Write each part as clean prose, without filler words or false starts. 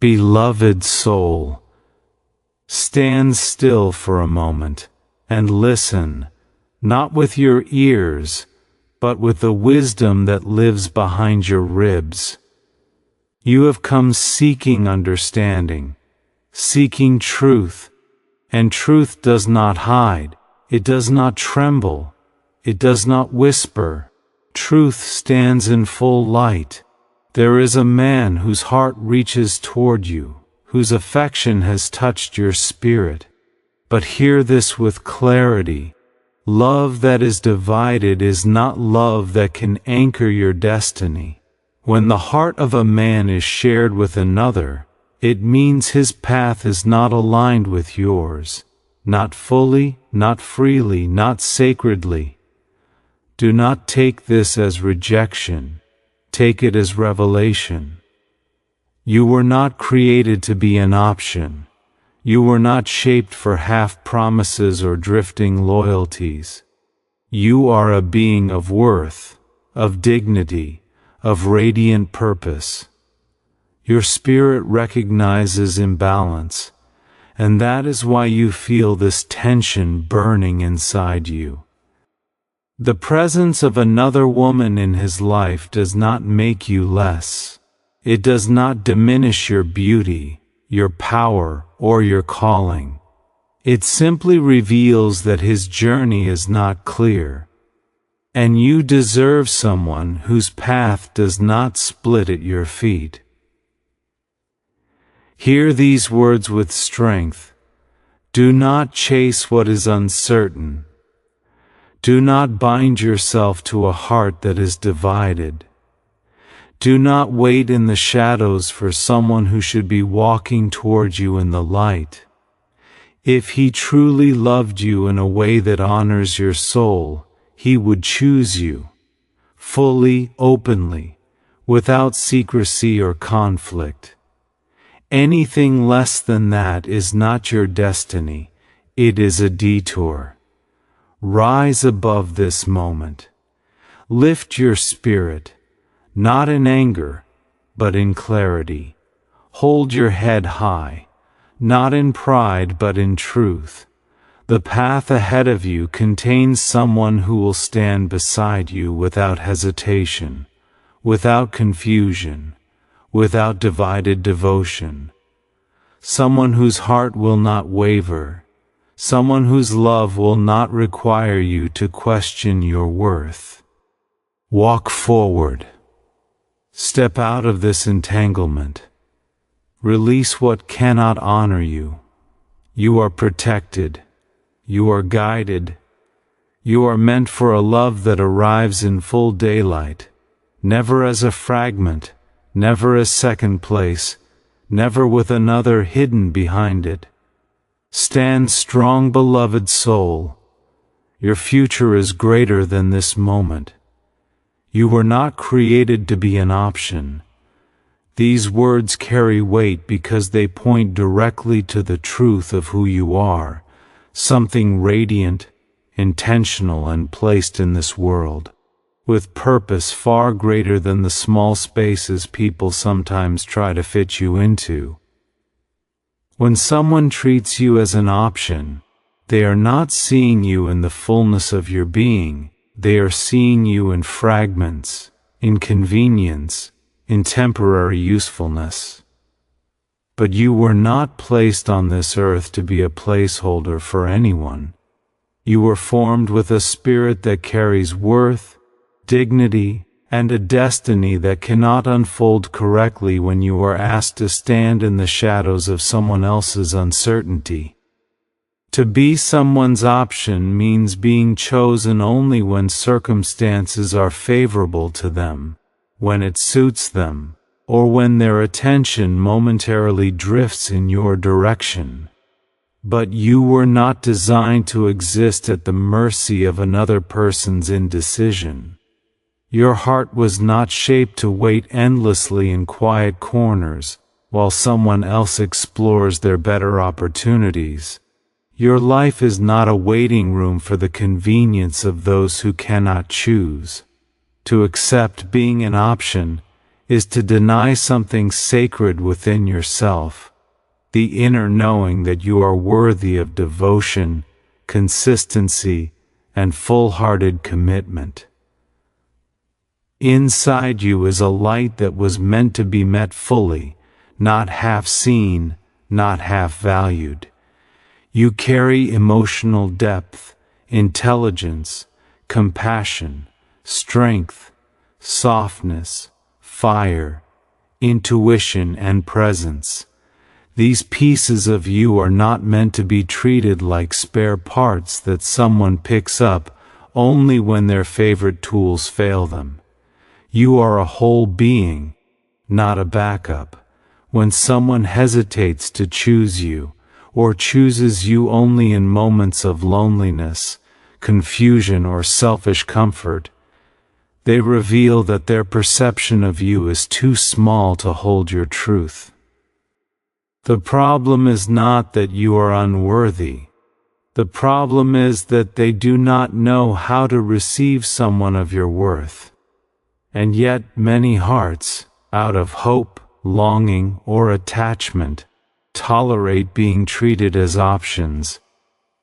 Beloved soul, stand still for a moment and listen, not with your ears, but with the wisdom that lives behind your ribs. You have come seeking understanding, seeking truth, and truth does not hide, it does not tremble, it does not whisper. Truth stands in full light. There is a man whose heart reaches toward you, whose affection has touched your spirit. But hear this with clarity. Love that is divided is not love that can anchor your destiny. When the heart of a man is shared with another, it means his path is not aligned with yours, not fully, not freely, not sacredly. Do not take this as rejection, take it as revelation. You were not created to be an option. You were not shaped for half promises or drifting loyalties. You are a being of worth, of dignity, of radiant purpose. Your spirit recognizes imbalance, and that is why you feel this tension burning inside you. The presence of another woman in his life does not make you less. It does not diminish your beauty, your power, or your calling. It simply reveals that his journey is not clear. And you deserve someone whose path does not split at your feet. Hear these words with strength. Do not chase what is uncertain. Do not bind yourself to a heart that is divided. Do not wait in the shadows for someone who should be walking toward you in the light. If he truly loved you in a way that honors your soul, he would choose you, fully, openly, without secrecy or conflict. Anything less than that is not your destiny, it is a detour. Rise above this moment. Lift your spirit, not in anger, but in clarity. Hold your head high, not in pride but in truth. The path ahead of you contains someone who will stand beside you without hesitation, without confusion, without divided devotion. Someone whose heart will not waver. Someone whose love will not require you to question your worth. Walk forward. Step out of this entanglement. Release what cannot honor you. You are protected. You are guided. You are meant for a love that arrives in full daylight, never as a fragment, never as second place, never with another hidden behind it. Stand strong, beloved soul. Your future is greater than this moment. You were not created to be an option. These words carry weight because they point directly to the truth of who you are, something radiant, intentional, and placed in this world, with purpose far greater than the small spaces people sometimes try to fit you into. When someone treats you as an option, they are not seeing you in the fullness of your being, they are seeing you in fragments, in convenience, in temporary usefulness. But you were not placed on this earth to be a placeholder for anyone. You were formed with a spirit that carries worth, dignity, and a destiny that cannot unfold correctly when you are asked to stand in the shadows of someone else's uncertainty. To be someone's option means being chosen only when circumstances are favorable to them, when it suits them, or when their attention momentarily drifts in your direction. But you were not designed to exist at the mercy of another person's indecision. Your heart was not shaped to wait endlessly in quiet corners, while someone else explores their better opportunities. Your life is not a waiting room for the convenience of those who cannot choose. To accept being an option is to deny something sacred within yourself, the inner knowing that you are worthy of devotion, consistency, and full-hearted commitment. Inside you is a light that was meant to be met fully, not half seen, not half valued. You carry emotional depth, intelligence, compassion, strength, softness, fire, intuition, and presence. These pieces of you are not meant to be treated like spare parts that someone picks up only when their favorite tools fail them. You are a whole being, not a backup. When someone hesitates to choose you, or chooses you only in moments of loneliness, confusion, or selfish comfort, they reveal that their perception of you is too small to hold your truth. The problem is not that you are unworthy. The problem is that they do not know how to receive someone of your worth. And yet many hearts, out of hope, longing, or attachment, tolerate being treated as options.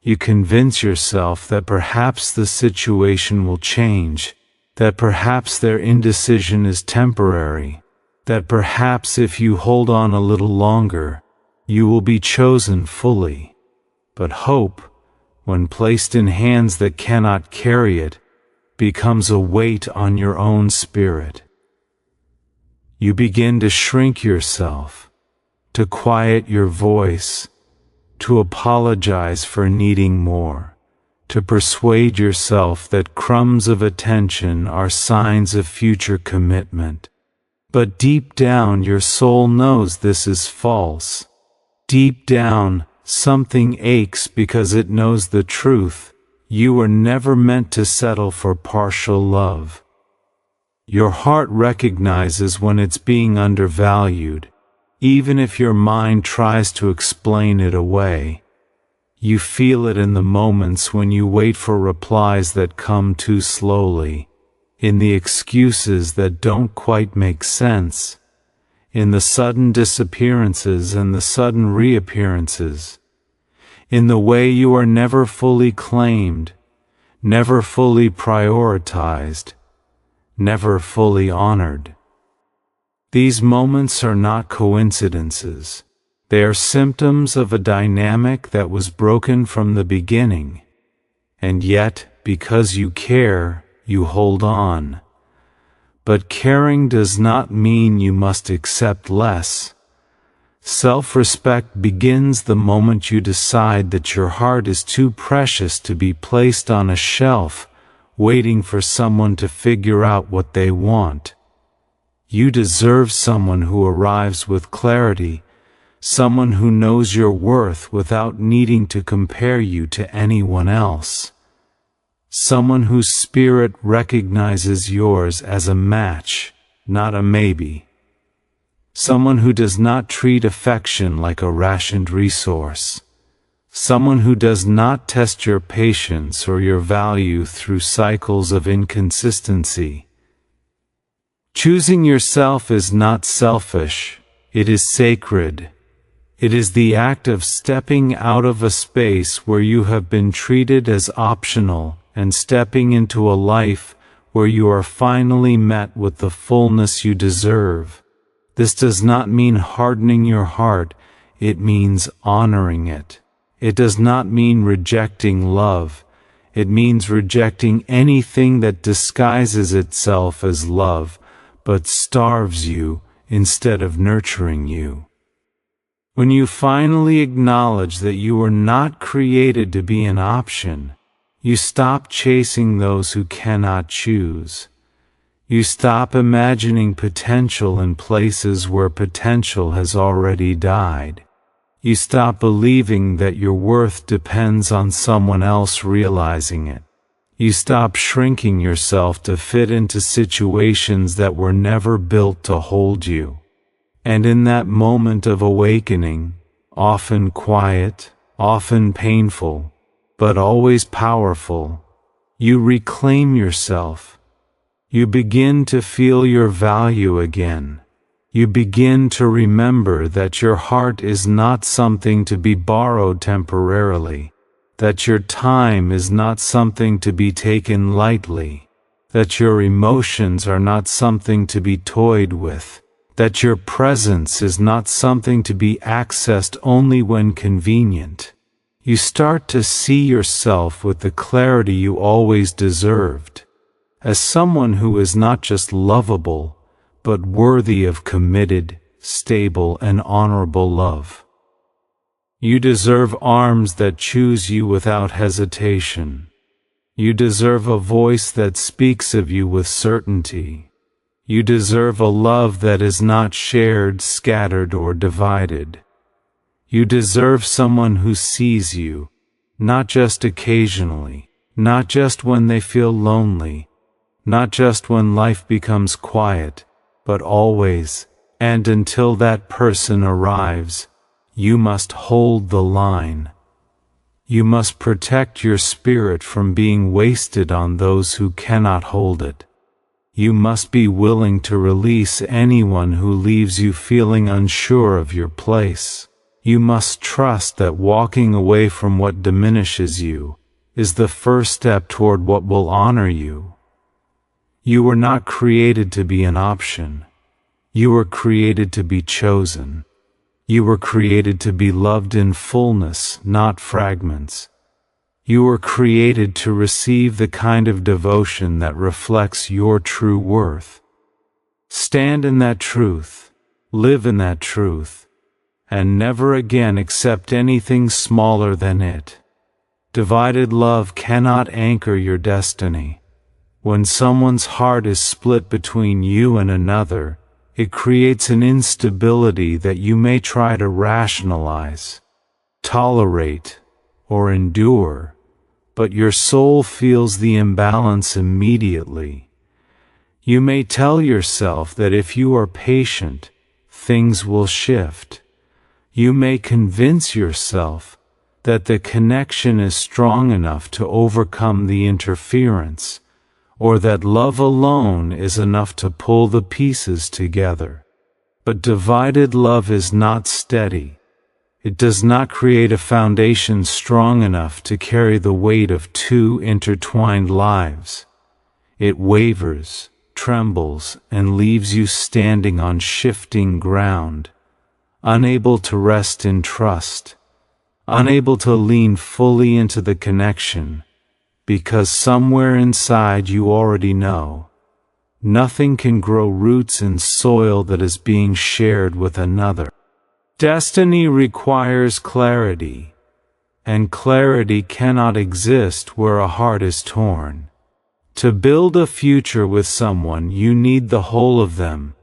You convince yourself that perhaps the situation will change, that perhaps their indecision is temporary, that perhaps if you hold on a little longer, you will be chosen fully. But hope, when placed in hands that cannot carry it, becomes a weight on your own spirit. You begin to shrink yourself, to quiet your voice, to apologize for needing more, to persuade yourself that crumbs of attention are signs of future commitment. But deep down your soul knows this is false. Deep down, something aches because it knows the truth. You were never meant to settle for partial love. Your heart recognizes when it's being undervalued, even if your mind tries to explain it away. You feel it in the moments when you wait for replies that come too slowly, in the excuses that don't quite make sense, in the sudden disappearances and the sudden reappearances, in the way you are never fully claimed, never fully prioritized, never fully honored. These moments are not coincidences. They are symptoms of a dynamic that was broken from the beginning. And yet, because you care, you hold on. But caring does not mean you must accept less. Self-respect begins the moment you decide that your heart is too precious to be placed on a shelf, waiting for someone to figure out what they want. You deserve someone who arrives with clarity, someone who knows your worth without needing to compare you to anyone else. Someone whose spirit recognizes yours as a match, not a maybe. Someone who does not treat affection like a rationed resource. Someone who does not test your patience or your value through cycles of inconsistency. Choosing yourself is not selfish, it is sacred. It is the act of stepping out of a space where you have been treated as optional and stepping into a life where you are finally met with the fullness you deserve. This does not mean hardening your heart, it means honoring it. It does not mean rejecting love, it means rejecting anything that disguises itself as love, but starves you instead of nurturing you. When you finally acknowledge that you were not created to be an option, you stop chasing those who cannot choose. You stop imagining potential in places where potential has already died. You stop believing that your worth depends on someone else realizing it. You stop shrinking yourself to fit into situations that were never built to hold you. And in that moment of awakening, often quiet, often painful, but always powerful, you reclaim yourself. You begin to feel your value again. You begin to remember that your heart is not something to be borrowed temporarily, that your time is not something to be taken lightly, that your emotions are not something to be toyed with, that your presence is not something to be accessed only when convenient. You start to see yourself with the clarity you always deserved, as someone who is not just lovable, but worthy of committed, stable, and honorable love. You deserve arms that choose you without hesitation. You deserve a voice that speaks of you with certainty. You deserve a love that is not shared, scattered, or divided. You deserve someone who sees you, not just occasionally, not just when they feel lonely, not just when life becomes quiet, but always, and until that person arrives, you must hold the line. You must protect your spirit from being wasted on those who cannot hold it. You must be willing to release anyone who leaves you feeling unsure of your place. You must trust that walking away from what diminishes you is the first step toward what will honor you. You were not created to be an option. You were created to be chosen. You were created to be loved in fullness, not fragments. You were created to receive the kind of devotion that reflects your true worth. Stand in that truth, live in that truth, and never again accept anything smaller than it. Divided love cannot anchor your destiny. When someone's heart is split between you and another, it creates an instability that you may try to rationalize, tolerate, or endure, but your soul feels the imbalance immediately. You may tell yourself that if you are patient, things will shift. You may convince yourself that the connection is strong enough to overcome the interference, or that love alone is enough to pull the pieces together. But divided love is not steady. It does not create a foundation strong enough to carry the weight of two intertwined lives. It wavers, trembles, and leaves you standing on shifting ground, unable to rest in trust, unable to lean fully into the connection, because somewhere inside you already know, nothing can grow roots in soil that is being shared with another. Destiny requires clarity, and clarity cannot exist where a heart is torn. To build a future with someone, you need the whole of them,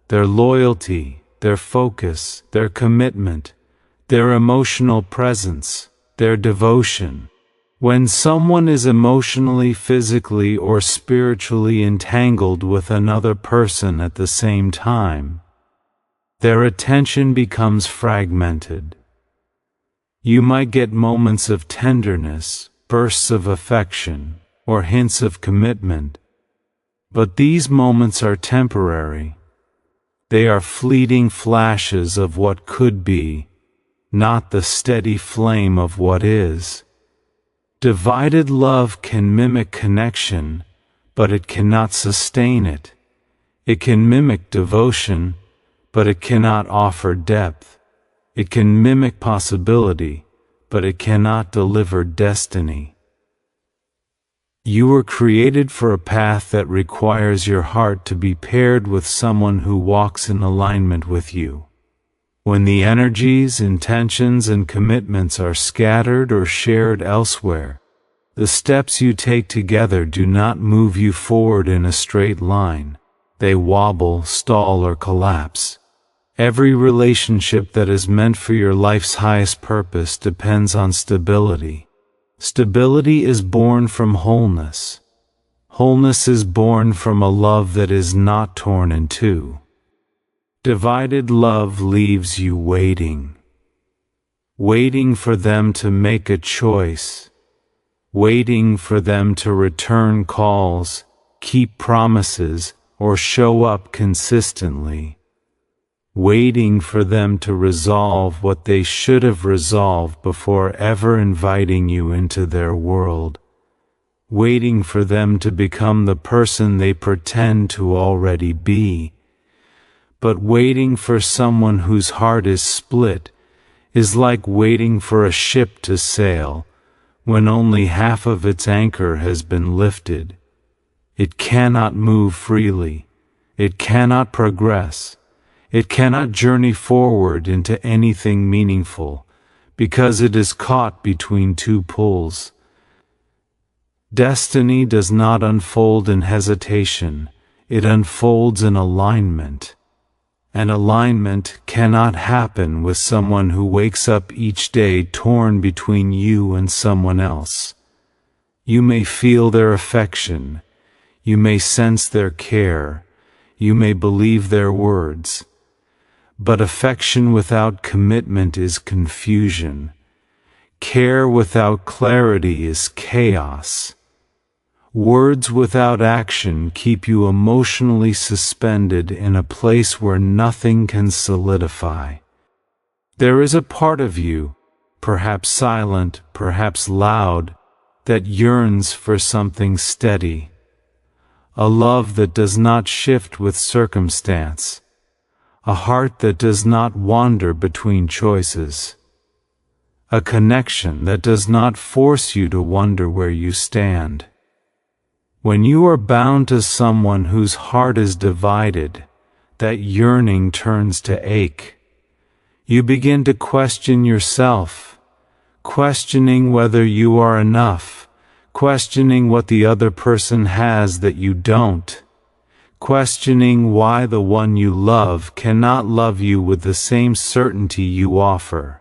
their loyalty, their focus, their commitment, their emotional presence, their devotion. When someone is emotionally, physically, or spiritually entangled with another person at the same time, their attention becomes fragmented. You might get moments of tenderness, bursts of affection, or hints of commitment, but these moments are temporary. They are fleeting flashes of what could be, not the steady flame of what is. Divided love can mimic connection, but it cannot sustain it. It can mimic devotion, but it cannot offer depth. It can mimic possibility, but it cannot deliver destiny. You were created for a path that requires your heart to be paired with someone who walks in alignment with you. When the energies, intentions, and commitments are scattered or shared elsewhere, the steps you take together do not move you forward in a straight line. They wobble, stall, or collapse. Every relationship that is meant for your life's highest purpose depends on stability. Stability is born from wholeness. Wholeness is born from a love that is not torn in two. Divided love leaves you waiting. Waiting for them to make a choice. Waiting for them to return calls, keep promises, or show up consistently. Waiting for them to resolve what they should have resolved before ever inviting you into their world. Waiting for them to become the person they pretend to already be. But waiting for someone whose heart is split is like waiting for a ship to sail when only half of its anchor has been lifted. It cannot move freely. It cannot progress. It cannot journey forward into anything meaningful because it is caught between two pulls. Destiny does not unfold in hesitation. It unfolds in alignment. And alignment cannot happen with someone who wakes up each day torn between you and someone else. You may feel their affection. You may sense their care. You may believe their words. But affection without commitment is confusion. Care without clarity is chaos. Words without action keep you emotionally suspended in a place where nothing can solidify. There is a part of you, perhaps silent, perhaps loud, that yearns for something steady. A love that does not shift with circumstance. A heart that does not wander between choices. A connection that does not force you to wonder where you stand. When you are bound to someone whose heart is divided, that yearning turns to ache. You begin to question yourself, questioning whether you are enough, questioning what the other person has that you don't, questioning why the one you love cannot love you with the same certainty you offer.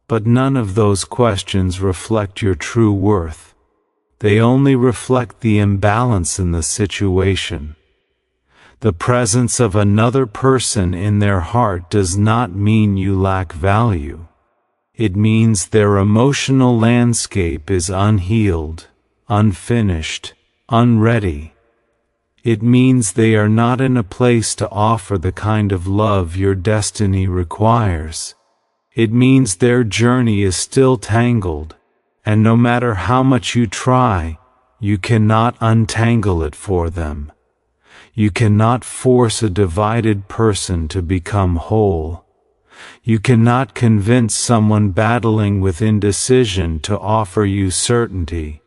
But none of those questions reflect your true worth. They only reflect the imbalance in the situation. The presence of another person in their heart does not mean you lack value. It means their emotional landscape is unhealed, unfinished, unready. It means they are not in a place to offer the kind of love your destiny requires. It means their journey is still tangled. And no matter how much you try, you cannot untangle it for them. You cannot force a divided person to become whole. You cannot convince someone battling with indecision to offer you certainty.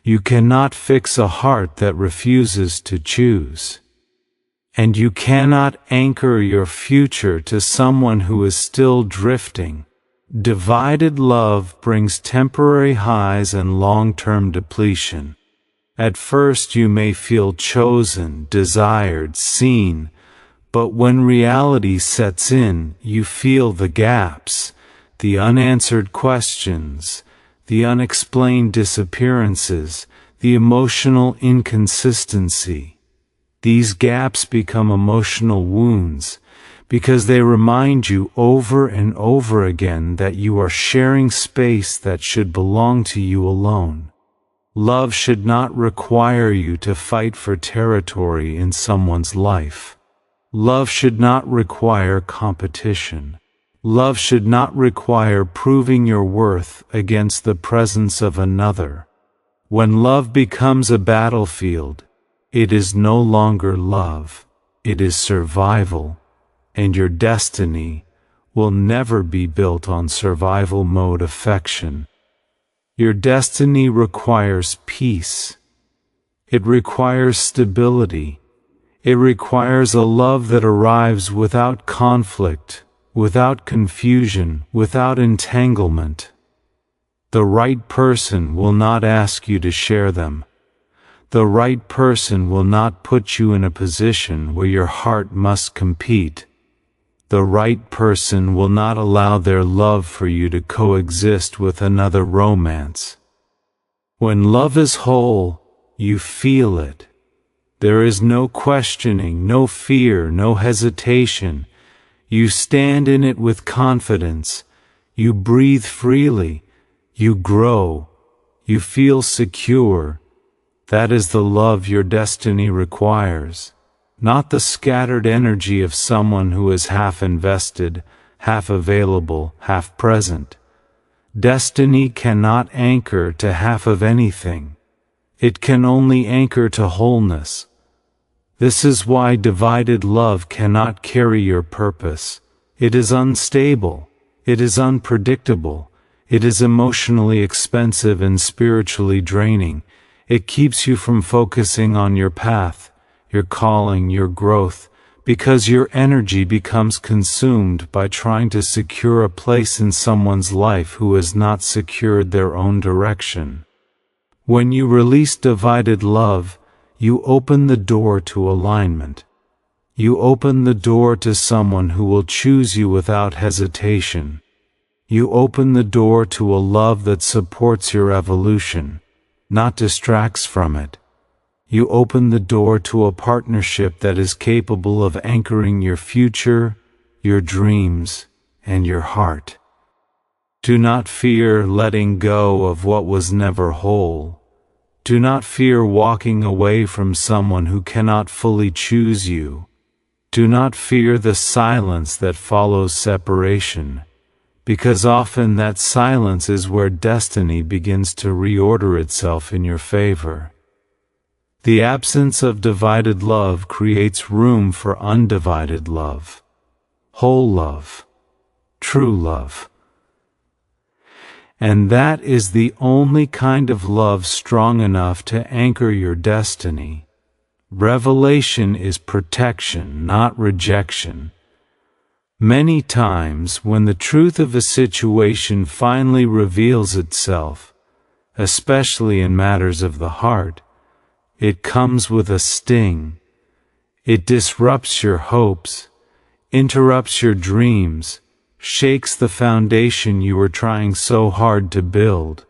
You cannot fix a heart that refuses to choose. And you cannot anchor your future to someone who is still drifting. Divided love brings temporary highs and long-term depletion. At first you may feel chosen, desired, seen, but when reality sets in, you feel the gaps, the unanswered questions, the unexplained disappearances, the emotional inconsistency. These gaps become emotional wounds, because they remind you over and over again that you are sharing space that should belong to you alone. Love should not require you to fight for territory in someone's life. Love should not require competition. Love should not require proving your worth against the presence of another. When love becomes a battlefield, it is no longer love, it is survival. And your destiny will never be built on survival mode affection. Your destiny requires peace. It requires stability. It requires a love that arrives without conflict, without confusion, without entanglement. The right person will not ask you to share them. The right person will not put you in a position where your heart must compete. The right person will not allow their love for you to coexist with another romance. When love is whole, you feel it. There is no questioning, no fear, no hesitation. You stand in it with confidence. You breathe freely. You grow. You feel secure. That is the love your destiny requires, not the scattered energy of someone who is half invested, half available, half present. Destiny cannot anchor to half of anything. It can only anchor to wholeness. This is why divided love cannot carry your purpose. It is unstable. It is unpredictable. It is emotionally expensive and spiritually draining. It keeps you from focusing on your path, your calling, your growth, because your energy becomes consumed by trying to secure a place in someone's life who has not secured their own direction. When you release divided love, you open the door to alignment. You open the door to someone who will choose you without hesitation. You open the door to a love that supports your evolution, not distracts from it. You open the door to a partnership that is capable of anchoring your future, your dreams, and your heart. Do not fear letting go of what was never whole. Do not fear walking away from someone who cannot fully choose you. Do not fear the silence that follows separation, because often that silence is where destiny begins to reorder itself in your favor. The absence of divided love creates room for undivided love, whole love, true love. And that is the only kind of love strong enough to anchor your destiny. Revelation is protection, not rejection. Many times when the truth of a situation finally reveals itself, especially in matters of the heart, it comes with a sting. It disrupts your hopes, interrupts your dreams, shakes the foundation you were trying so hard to build.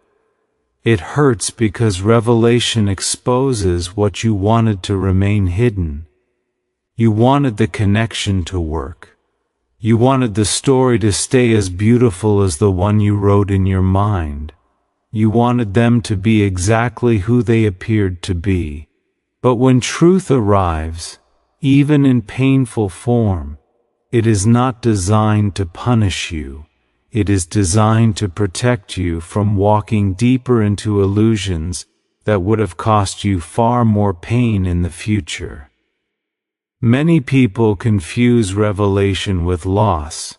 It hurts because revelation exposes what you wanted to remain hidden. You wanted the connection to work. You wanted the story to stay as beautiful as the one you wrote in your mind. You wanted them to be exactly who they appeared to be. But when truth arrives, even in painful form, it is not designed to punish you. It is designed to protect you from walking deeper into illusions that would have cost you far more pain in the future. Many people confuse revelation with loss.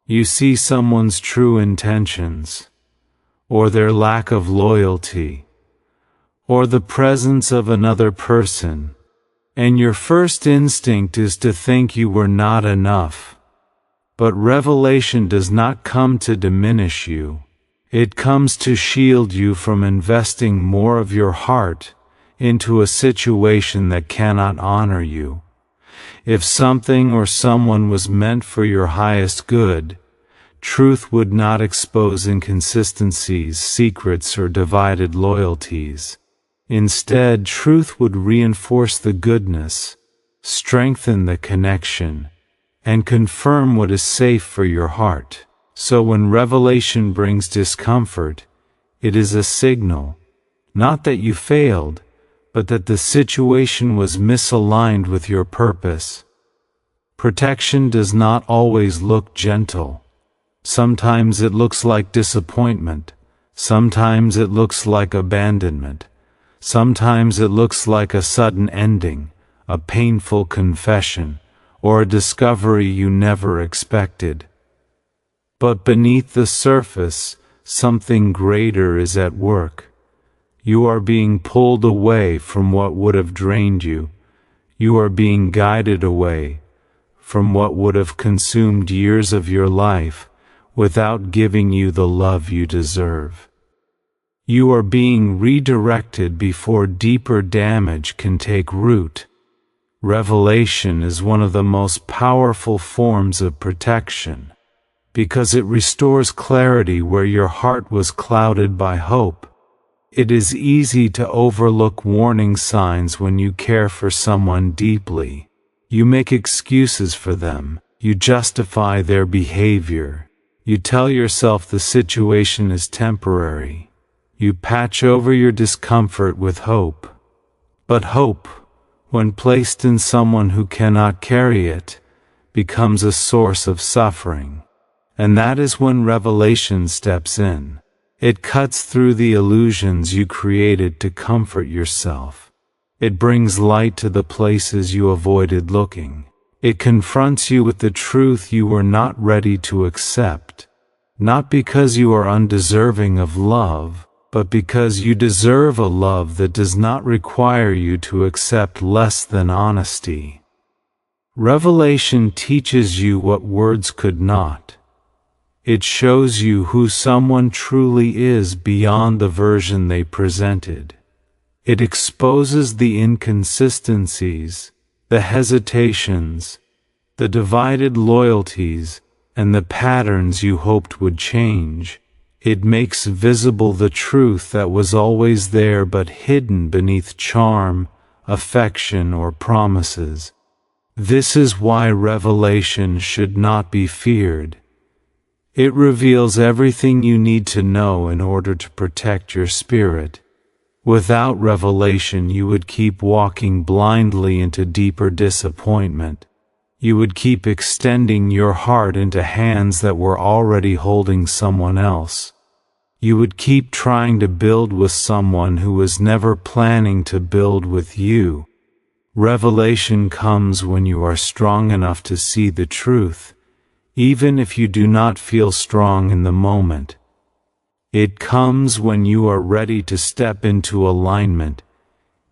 You see someone's true intentions, or their lack of loyalty, or the presence of another person, and your first instinct is to think you were not enough. But revelation does not come to diminish you. It comes to shield you from investing more of your heart into a situation that cannot honor you. If something or someone was meant for your highest good, truth would not expose inconsistencies, secrets, or divided loyalties. Instead, truth would reinforce the goodness, strengthen the connection, and confirm what is safe for your heart. So when revelation brings discomfort, it is a signal, not that you failed, but that the situation was misaligned with your purpose. Protection does not always look gentle. Sometimes it looks like disappointment. Sometimes it looks like abandonment. Sometimes it looks like a sudden ending, a painful confession, or a discovery you never expected. But beneath the surface, something greater is at work. You are being pulled away from what would have drained you. You are being guided away from what would have consumed years of your life without giving you the love you deserve. You are being redirected before deeper damage can take root. Revelation is one of the most powerful forms of protection, because it restores clarity where your heart was clouded by hope. It is easy to overlook warning signs when you care for someone deeply. You make excuses for them. You justify their behavior. You tell yourself the situation is temporary. You patch over your discomfort with hope. But hope, when placed in someone who cannot carry it, becomes a source of suffering. And that is when revelation steps in. It cuts through the illusions you created to comfort yourself. It brings light to the places you avoided looking. It confronts you with the truth you were not ready to accept, not because you are undeserving of love, but because you deserve a love that does not require you to accept less than honesty. Revelation teaches you what words could not. It shows you who someone truly is beyond the version they presented. It exposes the inconsistencies, the hesitations, the divided loyalties, and the patterns you hoped would change. It makes visible the truth that was always there but hidden beneath charm, affection, or promises. This is why revelation should not be feared. It reveals everything you need to know in order to protect your spirit. Without revelation, you would keep walking blindly into deeper disappointment. You would keep extending your heart into hands that were already holding someone else. You would keep trying to build with someone who was never planning to build with you. Revelation comes when you are strong enough to see the truth, even if you do not feel strong in the moment. It comes when you are ready to step into alignment,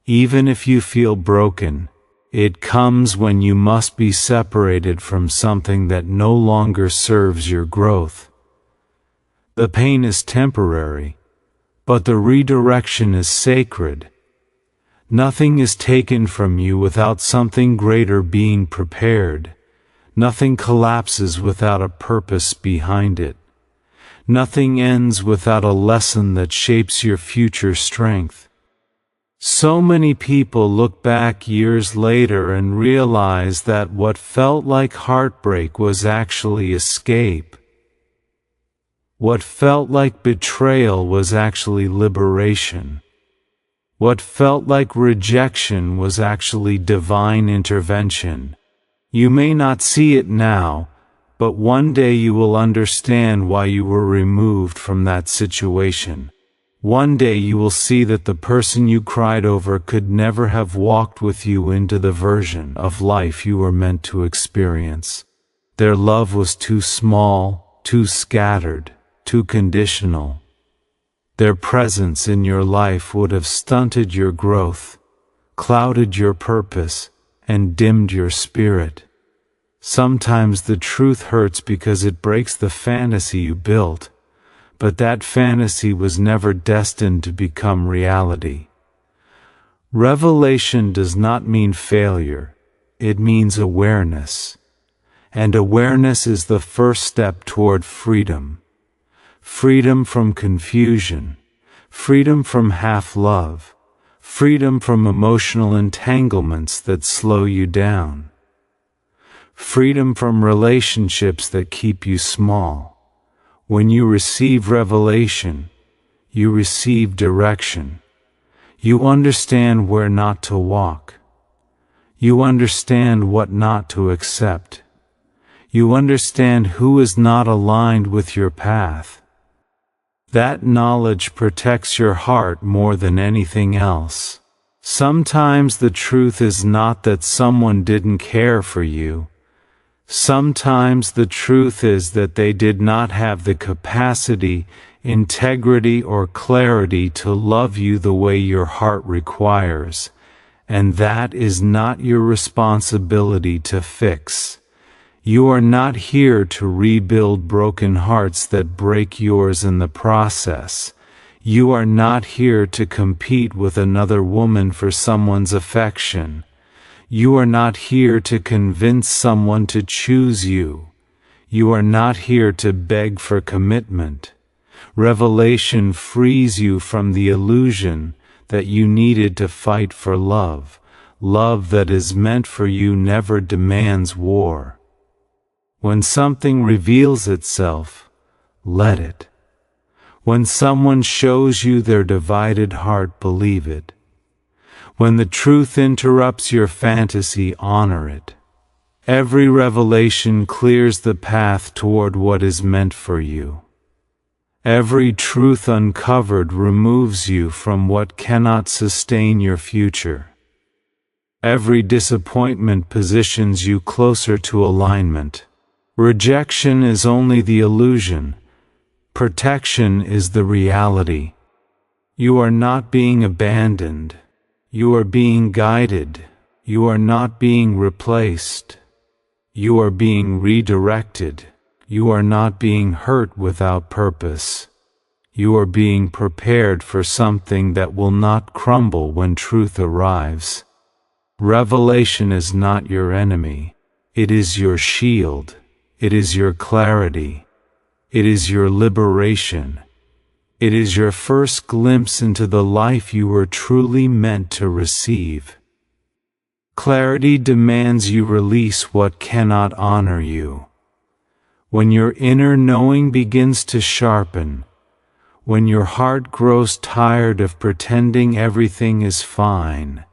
even if you feel broken. It comes when you must be separated from something that no longer serves your growth. The pain is temporary, but the redirection is sacred. Nothing is taken from you without something greater being prepared. Nothing collapses without a purpose behind it. Nothing ends without a lesson that shapes your future strength. So many people look back years later and realize that what felt like heartbreak was actually escape. What felt like betrayal was actually liberation. What felt like rejection was actually divine intervention. You may not see it now, but one day you will understand why you were removed from that situation. One day you will see that the person you cried over could never have walked with you into the version of life you were meant to experience. Their love was too small, too scattered, too conditional. Their presence in your life would have stunted your growth, clouded your purpose, and dimmed your spirit. Sometimes the truth hurts because it breaks the fantasy you built, but that fantasy was never destined to become reality. Revelation does not mean failure, it means awareness. And awareness is the first step toward freedom. Freedom from confusion, freedom from half-love, freedom from emotional entanglements that slow you down, freedom from relationships that keep you small. When you receive revelation, you receive direction. You understand where not to walk. You understand what not to accept. You understand who is not aligned with your path. That knowledge protects your heart more than anything else. Sometimes the truth is not that someone didn't care for you. Sometimes the truth is that they did not have the capacity, integrity, or clarity to love you the way your heart requires, and that is not your responsibility to fix. You are not here to rebuild broken hearts that break yours in the process. You are not here to compete with another woman for someone's affection. You are not here to convince someone to choose you. You are not here to beg for commitment. Revelation frees you from the illusion that you needed to fight for love. Love that is meant for you never demands war. When something reveals itself, let it. When someone shows you their divided heart, believe it. When the truth interrupts your fantasy, honor it. Every revelation clears the path toward what is meant for you. Every truth uncovered removes you from what cannot sustain your future. Every disappointment positions you closer to alignment. Rejection is only the illusion. Protection is the reality. You are not being abandoned. You are being guided. You are not being replaced. You are being redirected. You are not being hurt without purpose. You are being prepared for something that will not crumble when truth arrives. Revelation is not your enemy. It is your shield. It is your clarity. It is your liberation. It is your first glimpse into the life you were truly meant to receive. Clarity demands you release what cannot honor you. When your inner knowing begins to sharpen, when your heart grows tired of pretending everything is fine,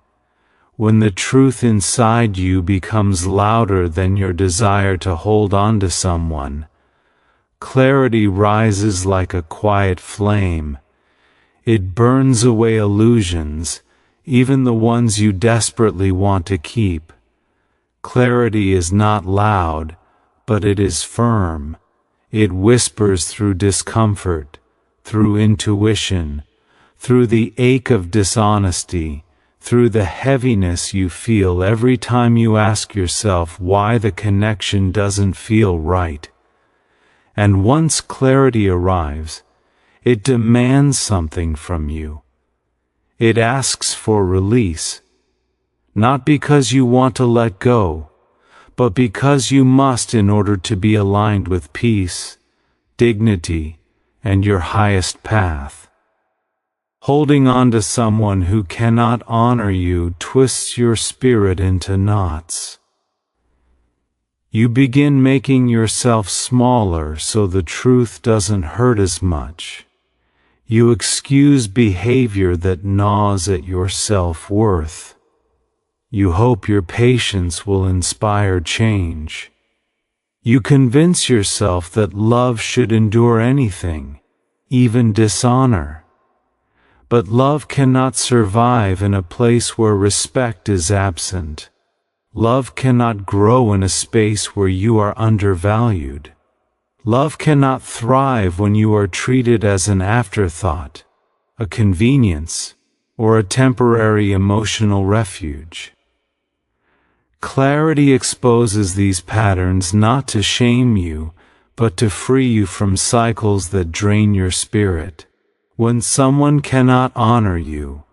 when the truth inside you becomes louder than your desire to hold on to someone, clarity rises like a quiet flame. It burns away illusions, even the ones you desperately want to keep. Clarity is not loud, but it is firm. It whispers through discomfort, through intuition, through the ache of dishonesty, through the heaviness you feel every time you ask yourself why the connection doesn't feel right. And once clarity arrives, it demands something from you. It asks for release, not because you want to let go, but because you must in order to be aligned with peace, dignity, and your highest path. Holding on to someone who cannot honor you twists your spirit into knots. You begin making yourself smaller so the truth doesn't hurt as much. You excuse behavior that gnaws at your self-worth. You hope your patience will inspire change. You convince yourself that love should endure anything, even dishonor. But love cannot survive in a place where respect is absent. Love cannot grow in a space where you are undervalued. Love cannot thrive when you are treated as an afterthought, a convenience, or a temporary emotional refuge. Clarity exposes these patterns not to shame you, but to free you from cycles that drain your spirit. When someone cannot honor you,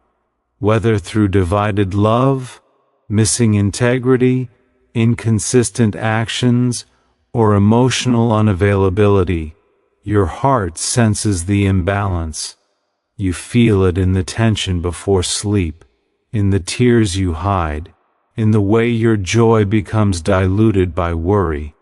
whether through divided love, missing integrity, inconsistent actions, or emotional unavailability, your heart senses the imbalance. You feel it in the tension before sleep, in the tears you hide, in the way your joy becomes diluted by worry.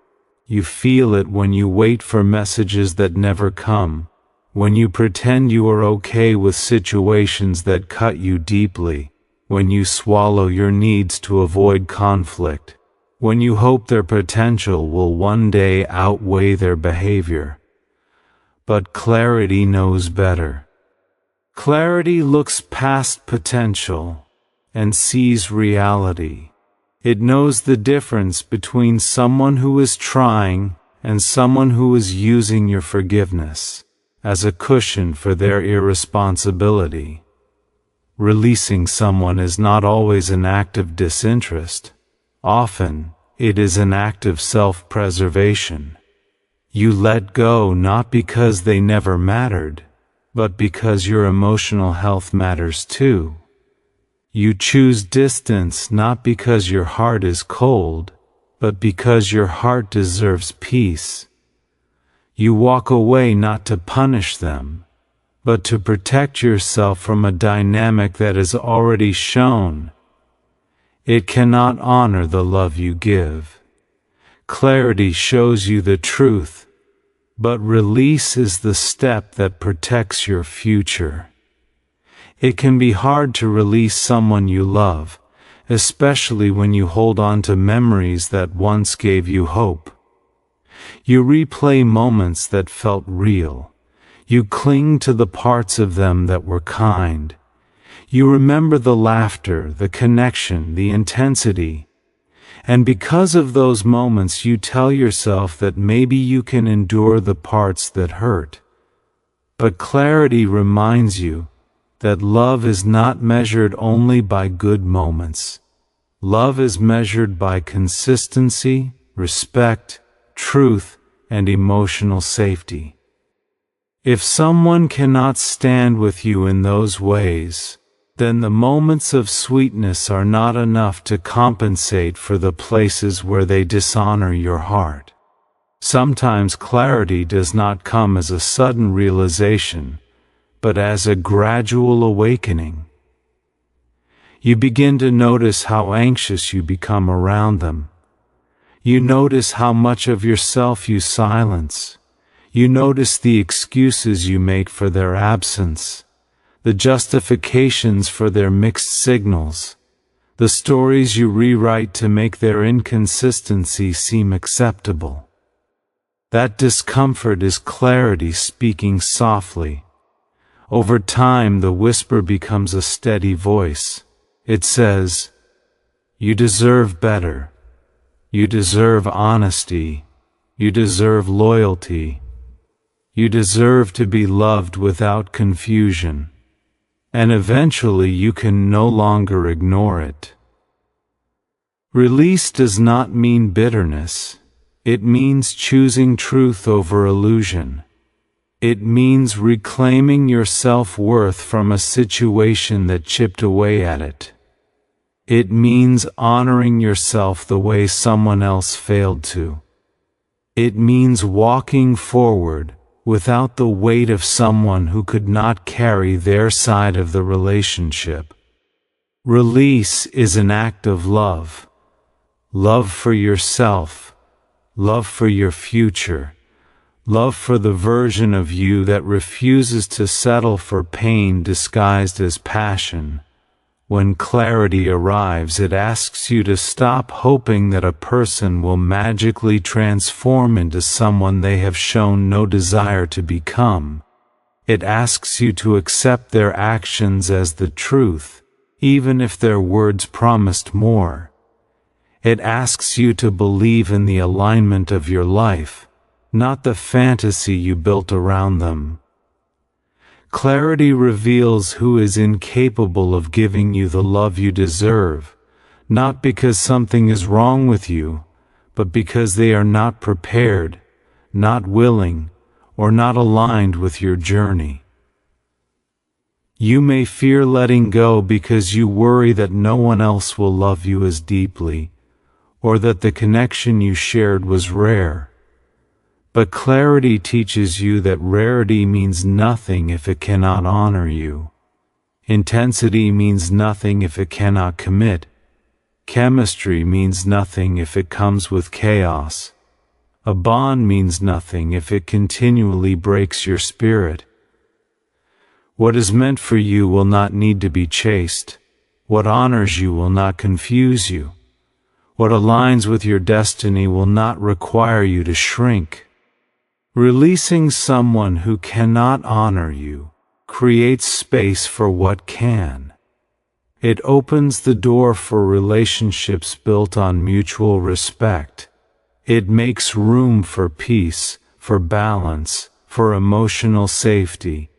You feel it when you wait for messages that never come, when you pretend you are okay with situations that cut you deeply, when you swallow your needs to avoid conflict, when you hope their potential will one day outweigh their behavior. But clarity knows better. Clarity looks past potential and sees reality. It knows the difference between someone who is trying and someone who is using your forgiveness as a cushion for their irresponsibility. Releasing someone is not always an act of disinterest. Often, it is an act of self-preservation. You let go not because they never mattered, but because your emotional health matters too. You choose distance not because your heart is cold, but because your heart deserves peace. You walk away not to punish them, but to protect yourself from a dynamic that is already shown. It cannot honor the love you give. Clarity shows you the truth. but release is the step that protects your future. It can be hard to release someone you love, especially when you hold on to memories that once gave you hope. You replay moments that felt real. You cling to the parts of them that were kind. You remember the laughter, the connection, the intensity. And because of those moments, you tell yourself that maybe you can endure the parts that hurt. But clarity reminds you that love is not measured only by good moments. Love is measured by consistency, respect, truth, and emotional safety. If someone cannot stand with you in those ways, then the moments of sweetness are not enough to compensate for the places where they dishonor your heart. Sometimes clarity does not come as a sudden realization, but as a gradual awakening. You begin to notice how anxious you become around them. You notice how much of yourself you silence. You notice the excuses you make for their absence, the justifications for their mixed signals, the stories you rewrite to make their inconsistency seem acceptable. That discomfort is clarity speaking softly. Over time, the whisper becomes a steady voice. It says, "You deserve better. You deserve honesty. You deserve loyalty. You deserve to be loved without confusion." And eventually you can no longer ignore it. Release does not mean bitterness. It means choosing truth over illusion. It means reclaiming your self-worth from a situation that chipped away at it. It means honoring yourself the way someone else failed to. It means walking forward without the weight of someone who could not carry their side of the relationship. Release is an act of love. Love for yourself. Love for your future. Love for the version of you that refuses to settle for pain disguised as passion. When clarity arrives, it asks you to stop hoping that a person will magically transform into someone they have shown no desire to become. It asks you to accept their actions as the truth, even if their words promised more. It asks you to believe in the alignment of your life, not the fantasy you built around them. Clarity reveals who is incapable of giving you the love you deserve, not because something is wrong with you, but because they are not prepared, not willing, or not aligned with your journey. You may fear letting go because you worry that no one else will love you as deeply, or that the connection you shared was rare. But clarity teaches you that rarity means nothing if it cannot honor you. Intensity means nothing if it cannot commit. Chemistry means nothing if it comes with chaos. A bond means nothing if it continually breaks your spirit. What is meant for you will not need to be chased. What honors you will not confuse you. What aligns with your destiny will not require you to shrink. Releasing someone who cannot honor you creates space for what can. It opens the door for relationships built on mutual respect. It makes room for peace, for balance, for emotional safety.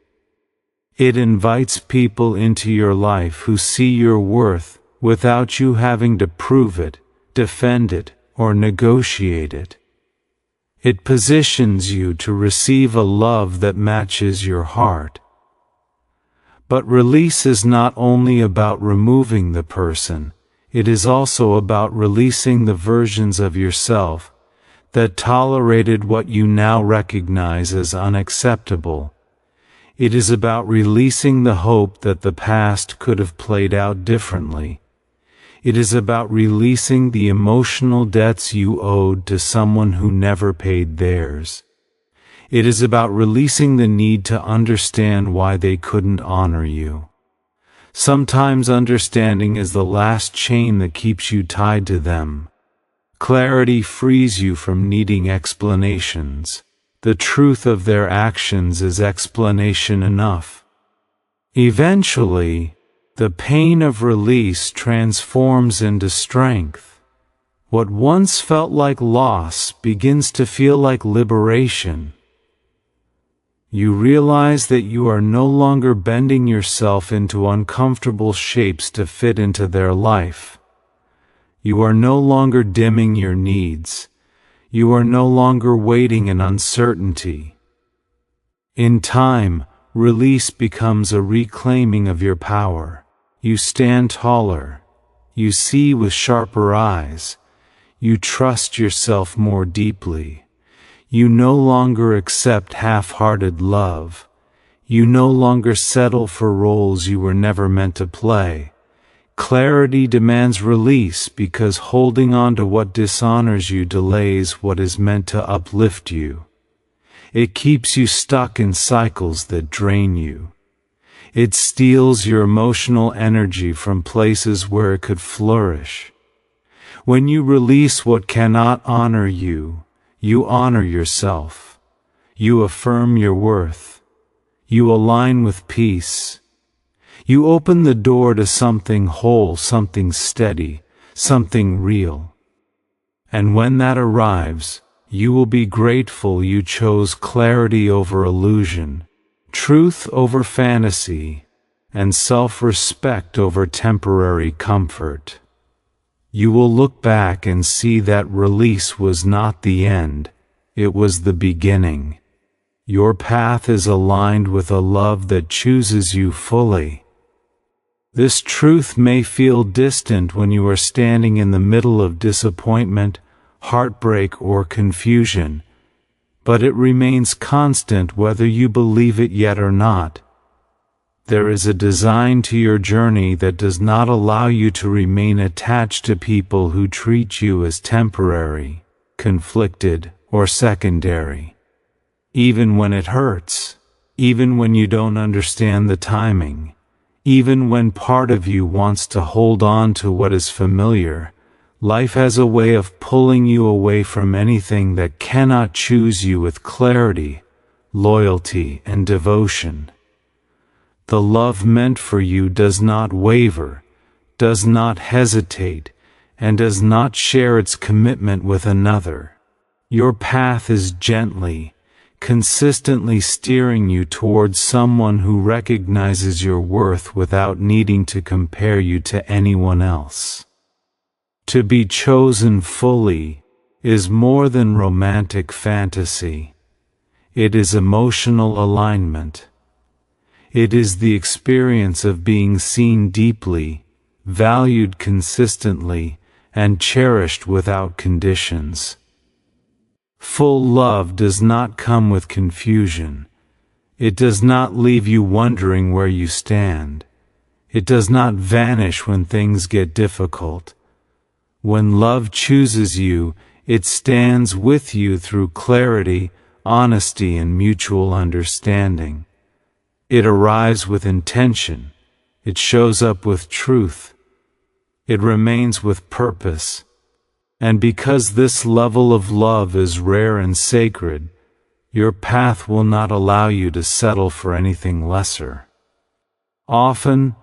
It invites people into your life who see your worth without you having to prove it, defend it, or negotiate it. It positions you to receive a love that matches your heart. But release is not only about removing the person, it is also about releasing the versions of yourself that tolerated what you now recognize as unacceptable. It is about releasing the hope that the past could have played out differently. It is about releasing the emotional debts you owed to someone who never paid theirs. It is about releasing the need to understand why they couldn't honor you. Sometimes understanding is the last chain that keeps you tied to them. Clarity frees you from needing explanations. The truth of their actions is explanation enough. Eventually, the pain of release transforms into strength. What once felt like loss begins to feel like liberation. You realize that you are no longer bending yourself into uncomfortable shapes to fit into their life. You are no longer dimming your needs. You are no longer waiting in uncertainty. In time, release becomes a reclaiming of your power. You stand taller. You see with sharper eyes. You trust yourself more deeply. You no longer accept half-hearted love. You no longer settle for roles you were never meant to play. Clarity demands release because holding on to what dishonors you delays what is meant to uplift you. It keeps you stuck in cycles that drain you. It steals your emotional energy from places where it could flourish. When you release what cannot honor you, you honor yourself. You affirm your worth. You align with peace. You open the door to something whole, something steady, something real. And when that arrives, you will be grateful you chose clarity over illusion, truth over fantasy, and self-respect over temporary comfort. You will look back and see that release was not the end, it was the beginning. Your path is aligned with a love that chooses you fully. This truth may feel distant when you are standing in the middle of disappointment, heartbreak, or confusion, but it remains constant whether you believe it yet or not. There is a design to your journey that does not allow you to remain attached to people who treat you as temporary, conflicted, or secondary. Even when it hurts, even when you don't understand the timing, even when part of you wants to hold on to what is familiar, life has a way of pulling you away from anything that cannot choose you with clarity, loyalty, and devotion. The love meant for you does not waver, does not hesitate, and does not share its commitment with another. Your path is gently, consistently steering you towards someone who recognizes your worth without needing to compare you to anyone else. To be chosen fully is more than romantic fantasy. It is emotional alignment. It is the experience of being seen deeply, valued consistently, and cherished without conditions. Full love does not come with confusion. It does not leave you wondering where you stand. It does not vanish when things get difficult. When love chooses you, it stands with you through clarity, honesty, and mutual understanding. It arrives with intention. It shows up with truth. It remains with purpose. And because this level of love is rare and sacred, your path will not allow you to settle for anything lesser. Often,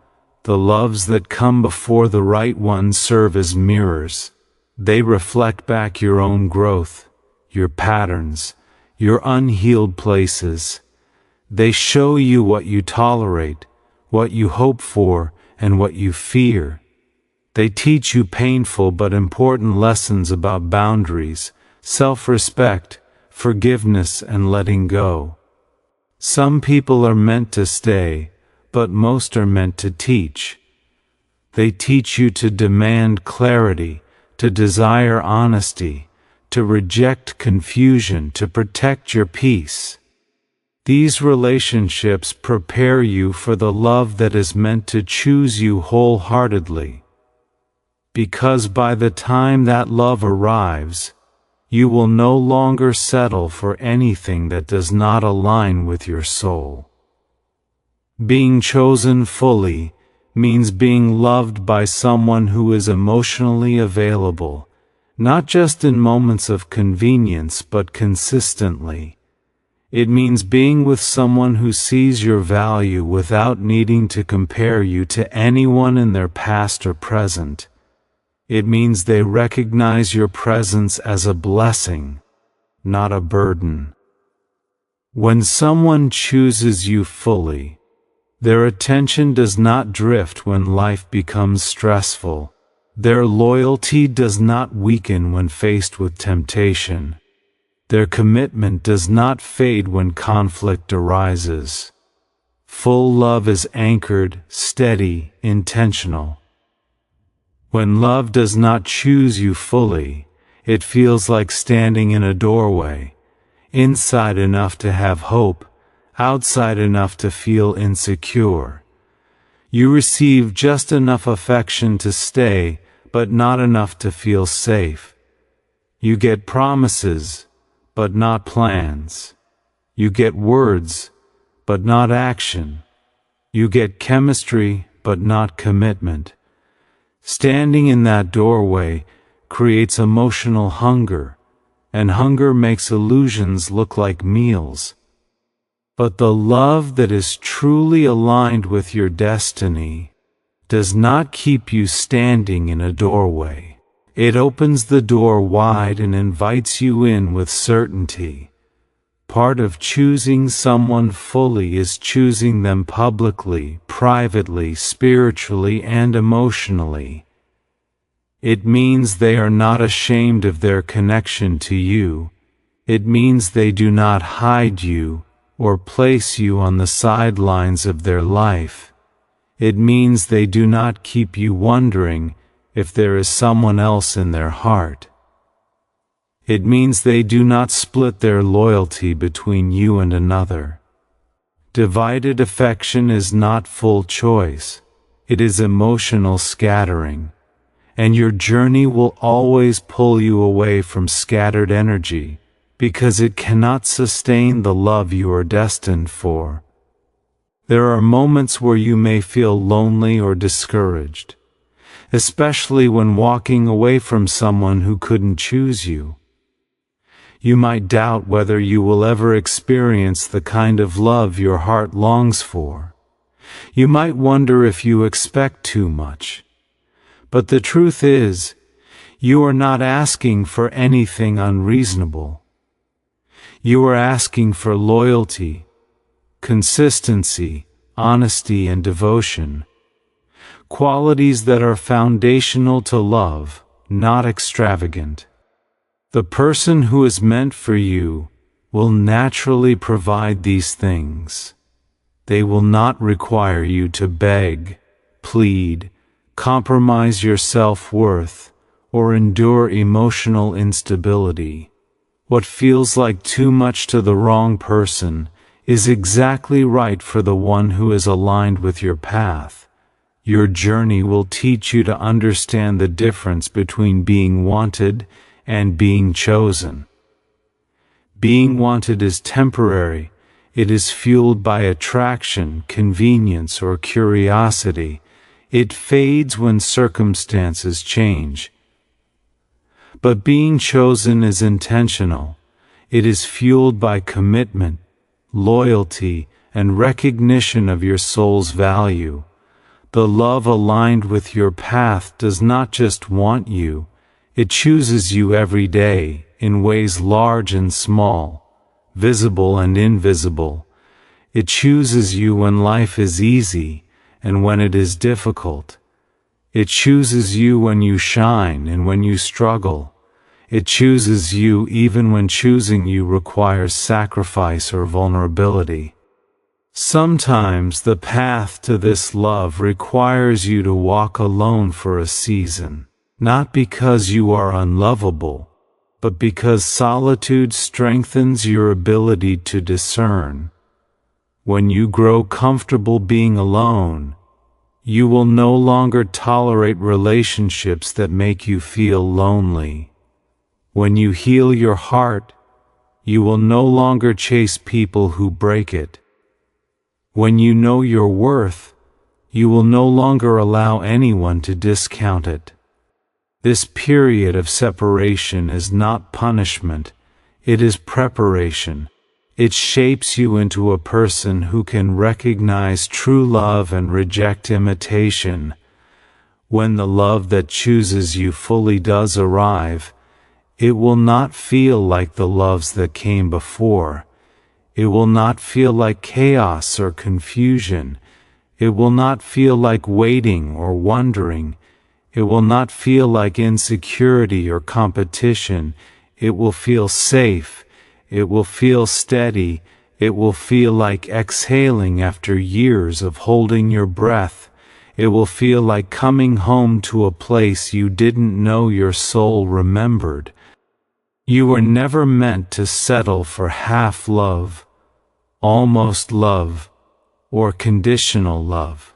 the loves that come before the right one serve as mirrors. They reflect back your own growth, your patterns, your unhealed places. They show you what you tolerate, what you hope for, and what you fear. They teach you painful but important lessons about boundaries, self-respect, forgiveness, and letting go. Some people are meant to stay, but most are meant to teach. They teach you to demand clarity, to desire honesty, to reject confusion, to protect your peace. These relationships prepare you for the love that is meant to choose you wholeheartedly. Because by the time that love arrives, you will no longer settle for anything that does not align with your soul. Being chosen fully means being loved by someone who is emotionally available, not just in moments of convenience but consistently. It means being with someone who sees your value without needing to compare you to anyone in their past or present. It means they recognize your presence as a blessing, not a burden. When someone chooses you fully, their attention does not drift when life becomes stressful. Their loyalty does not weaken when faced with temptation. Their commitment does not fade when conflict arises. Full love is anchored, steady, intentional. When love does not choose you fully, it feels like standing in a doorway, inside enough to have hope, outside enough to feel insecure. You receive just enough affection to stay, but not enough to feel safe. You get promises, but not plans. You get words, but not action. You get chemistry, but not commitment. Standing in that doorway creates emotional hunger, and hunger makes illusions look like meals. But the love that is truly aligned with your destiny does not keep you standing in a doorway. It opens the door wide and invites you in with certainty. Part of choosing someone fully is choosing them publicly, privately, spiritually, and emotionally. It means they are not ashamed of their connection to you. It means they do not hide you or place you on the sidelines of their life. It means they do not keep you wondering if there is someone else in their heart. It means they do not split their loyalty between you and another. Divided affection is not full choice, it is emotional scattering, and your journey will always pull you away from scattered energy, because it cannot sustain the love you are destined for. There are moments where you may feel lonely or discouraged, especially when walking away from someone who couldn't choose you. You might doubt whether you will ever experience the kind of love your heart longs for. You might wonder if you expect too much. But the truth is, you are not asking for anything unreasonable. You are asking for loyalty, consistency, honesty, and devotion. Qualities that are foundational to love, not extravagant. The person who is meant for you will naturally provide these things. They will not require you to beg, plead, compromise your self-worth, or endure emotional instability. What feels like too much to the wrong person is exactly right for the one who is aligned with your path. Your journey will teach you to understand the difference between being wanted and being chosen. Being wanted is temporary. It is fueled by attraction, convenience, or curiosity. It fades when circumstances change. But being chosen is intentional. It is fueled by commitment, loyalty, and recognition of your soul's value. The love aligned with your path does not just want you, it chooses you every day, in ways large and small, visible and invisible. It chooses you when life is easy and when it is difficult. It chooses you when you shine and when you struggle. It chooses you even when choosing you requires sacrifice or vulnerability. Sometimes the path to this love requires you to walk alone for a season. Not because you are unlovable, but because solitude strengthens your ability to discern. When you grow comfortable being alone, you will no longer tolerate relationships that make you feel lonely. When you heal your heart, you will no longer chase people who break it. When you know your worth, you will no longer allow anyone to discount it. This period of separation is not punishment, it is preparation. It shapes you into a person who can recognize true love and reject imitation. When the love that chooses you fully does arrive, it will not feel like the loves that came before. It will not feel like chaos or confusion. It will not feel like waiting or wondering. It will not feel like insecurity or competition. It will feel safe. It will feel steady. It will feel like exhaling after years of holding your breath. It will feel like coming home to a place you didn't know your soul remembered. You were never meant to settle for half love, almost love, or conditional love.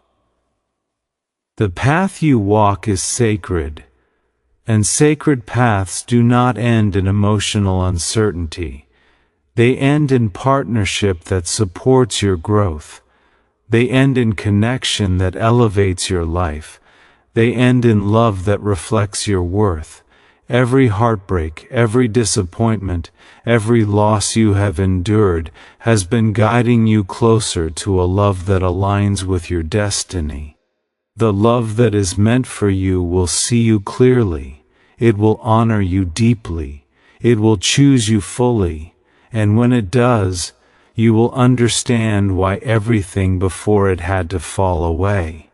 The path you walk is sacred, and sacred paths do not end in emotional uncertainty. They end in partnership that supports your growth. They end in connection that elevates your life. They end in love that reflects your worth. Every heartbreak, every disappointment, every loss you have endured has been guiding you closer to a love that aligns with your destiny. The love that is meant for you will see you clearly. It will honor you deeply. It will choose you fully. And when it does, you will understand why everything before it had to fall away.